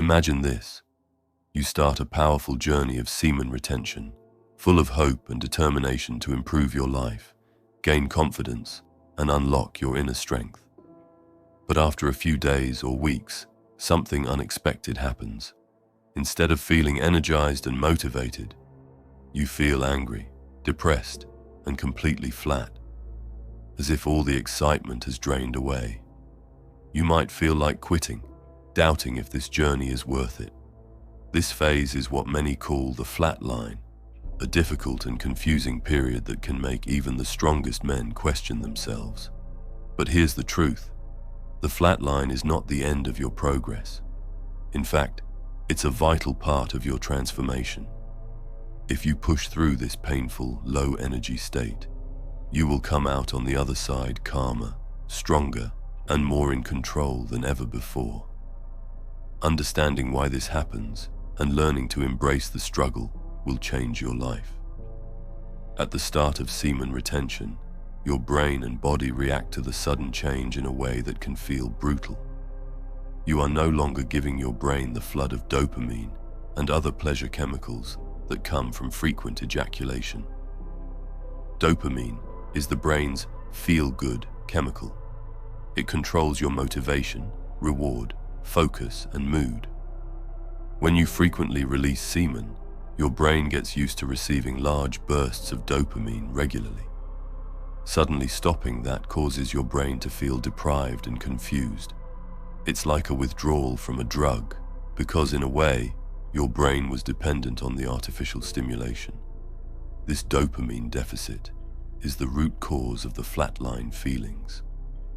Imagine this. You start a powerful journey of semen retention, full of hope and determination to improve your life, gain confidence, and unlock your inner strength. But after a few days or weeks, something unexpected happens. Instead of feeling energized and motivated, you feel angry, depressed, and completely flat, as if all the excitement has drained away. You might feel like quitting, doubting if this journey is worth it. This phase is what many call the flat line, a difficult and confusing period that can make even the strongest men question themselves. But here's the truth. The flat line is not the end of your progress. In fact, it's a vital part of your transformation. If you push through this painful, low-energy state, you will come out on the other side calmer, stronger, and more in control than ever before. Understanding why this happens and learning to embrace the struggle will change your life. At the start of semen retention, your brain and body react to the sudden change in a way that can feel brutal. You are no longer giving your brain the flood of dopamine and other pleasure chemicals that come from frequent ejaculation. Dopamine is the brain's feel-good chemical. It controls your motivation, reward, focus, and mood. When you frequently release semen, your brain gets used to receiving large bursts of dopamine regularly. Suddenly stopping that causes your brain to feel deprived and confused. It's like a withdrawal from a drug, because in a way, your brain was dependent on the artificial stimulation. This dopamine deficit is the root cause of the flatline feelings: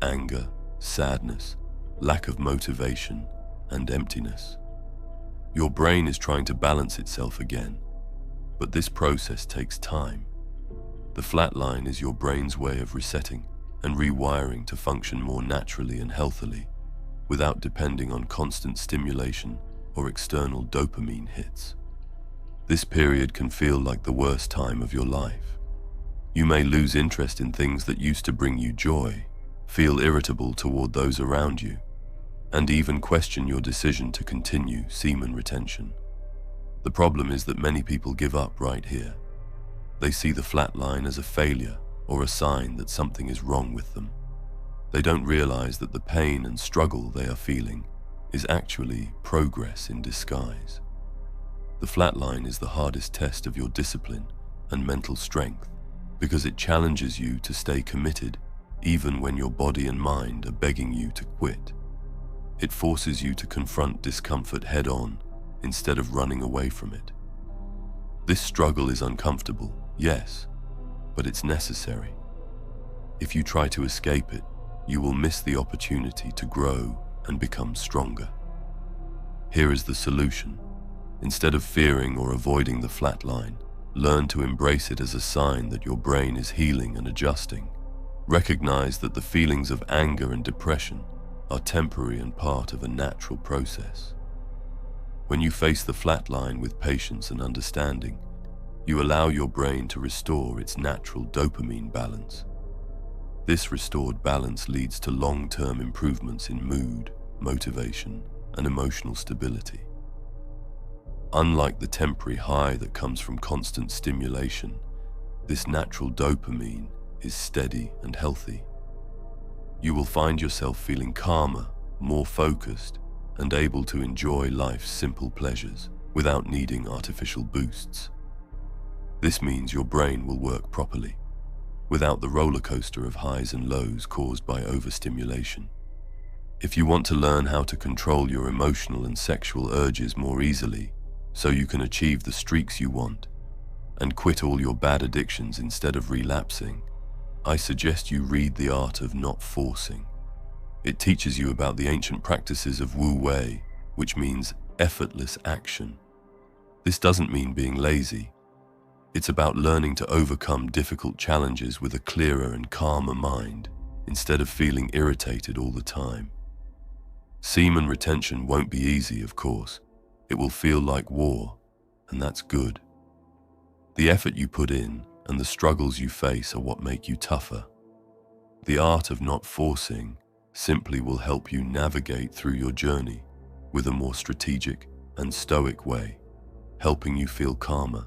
anger, sadness, lack of motivation, and emptiness. Your brain is trying to balance itself again, but this process takes time. The flatline is your brain's way of resetting and rewiring to function more naturally and healthily, without depending on constant stimulation or external dopamine hits. This period can feel like the worst time of your life. You may lose interest in things that used to bring you joy, feel irritable toward those around you, and even question your decision to continue semen retention. The problem is that many people give up right here. They see the flatline as a failure or a sign that something is wrong with them. They don't realize that the pain and struggle they are feeling is actually progress in disguise. The flatline is the hardest test of your discipline and mental strength because it challenges you to stay committed even when your body and mind are begging you to quit. It forces you to confront discomfort head-on instead of running away from it. This struggle is uncomfortable, yes, but it's necessary. If you try to escape it, you will miss the opportunity to grow and become stronger. Here is the solution. Instead of fearing or avoiding the flat line, learn to embrace it as a sign that your brain is healing and adjusting. Recognize that the feelings of anger and depression are temporary and part of a natural process. When you face the flat line with patience and understanding, you allow your brain to restore its natural dopamine balance. This restored balance leads to long-term improvements in mood, motivation, and emotional stability. Unlike the temporary high that comes from constant stimulation, this natural dopamine is steady and healthy. You will find yourself feeling calmer, more focused, and able to enjoy life's simple pleasures without needing artificial boosts. This means your brain will work properly, without the roller coaster of highs and lows caused by overstimulation. If you want to learn how to control your emotional and sexual urges more easily, so you can achieve the streaks you want, and quit all your bad addictions instead of relapsing, I suggest you read The Art of Not Forcing. It teaches you about the ancient practices of Wu Wei, which means effortless action. This doesn't mean being lazy. It's about learning to overcome difficult challenges with a clearer and calmer mind, instead of feeling irritated all the time. Semen retention won't be easy, of course. It will feel like war, and that's good. The effort you put in and the struggles you face are what make you tougher. The art of not forcing simply will help you navigate through your journey, with a more strategic and stoic way, helping you feel calmer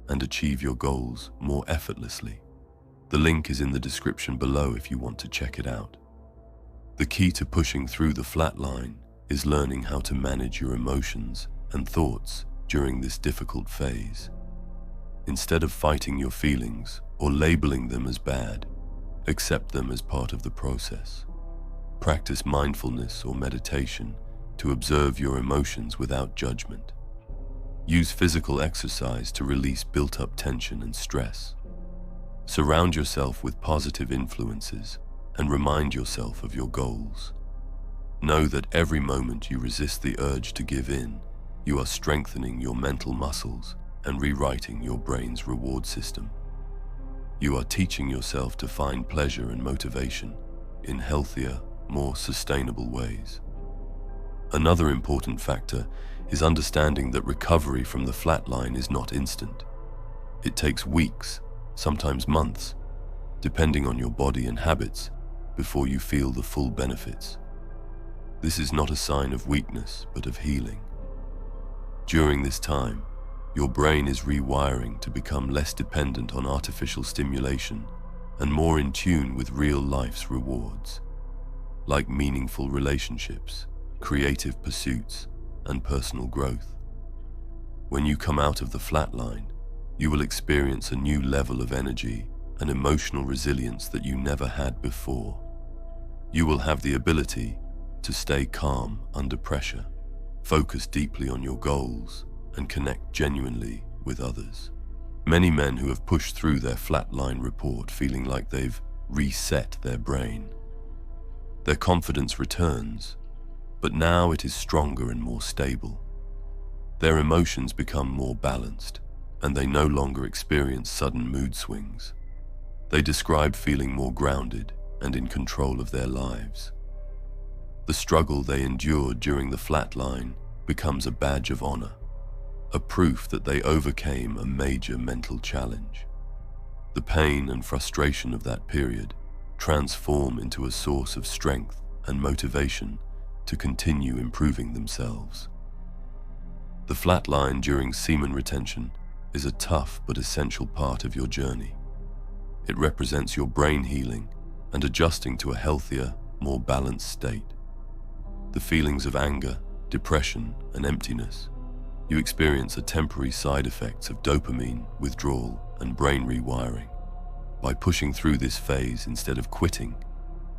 and achieve your goals more effortlessly. The link is in the description below if you want to check it out. The key to pushing through the flat line is learning how to manage your emotions and thoughts during this difficult phase. Instead of fighting your feelings or labeling them as bad, accept them as part of the process. Practice mindfulness or meditation to observe your emotions without judgment. Use physical exercise to release built-up tension and stress. Surround yourself with positive influences and remind yourself of your goals. Know that every moment you resist the urge to give in, you are strengthening your mental muscles and rewriting your brain's reward system. You are teaching yourself to find pleasure and motivation in healthier, more sustainable ways. Another important factor is understanding that recovery from the flat line is not instant. It takes weeks, sometimes months, depending on your body and habits, before you feel the full benefits. This is not a sign of weakness, but of healing. During this time, your brain is rewiring to become less dependent on artificial stimulation and more in tune with real life's rewards, like meaningful relationships, creative pursuits, and personal growth. When you come out of the flat line, you will experience a new level of energy and emotional resilience that you never had before. You will have the ability to stay calm under pressure, focus deeply on your goals, and connect genuinely with others. Many men who have pushed through their flatline report feeling like they've reset their brain. Their confidence returns, but now it is stronger and more stable. Their emotions become more balanced, and they no longer experience sudden mood swings. They describe feeling more grounded and in control of their lives. The struggle they endured during the flatline becomes a badge of honor, a proof that they overcame a major mental challenge. The pain and frustration of that period transform into a source of strength and motivation to continue improving themselves. The flatline during semen retention is a tough but essential part of your journey. It represents your brain healing and adjusting to a healthier, more balanced state. The feelings of anger, depression, and emptiness. You experience a temporary side effects of dopamine withdrawal and brain rewiring. By pushing through this phase instead of quitting,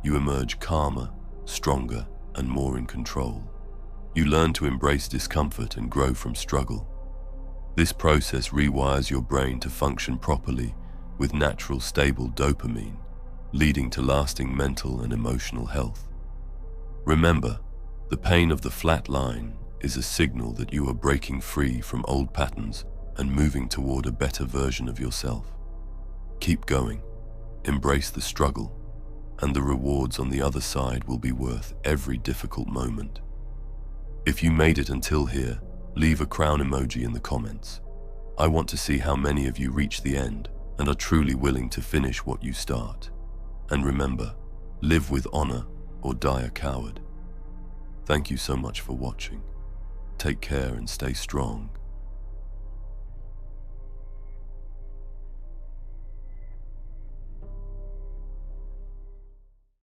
you emerge calmer, stronger, and more in control. You learn to embrace discomfort and grow from struggle. This process rewires your brain to function properly with natural, stable dopamine, leading to lasting mental and emotional health. Remember, the pain of the flat line is a signal that you are breaking free from old patterns and moving toward a better version of yourself. Keep going, embrace the struggle, and the rewards on the other side will be worth every difficult moment. If you made it until here, leave a crown emoji in the comments. I want to see how many of you reach the end and are truly willing to finish what you start. And remember, live with honor or die a coward. Thank you so much for watching. Take care and stay strong.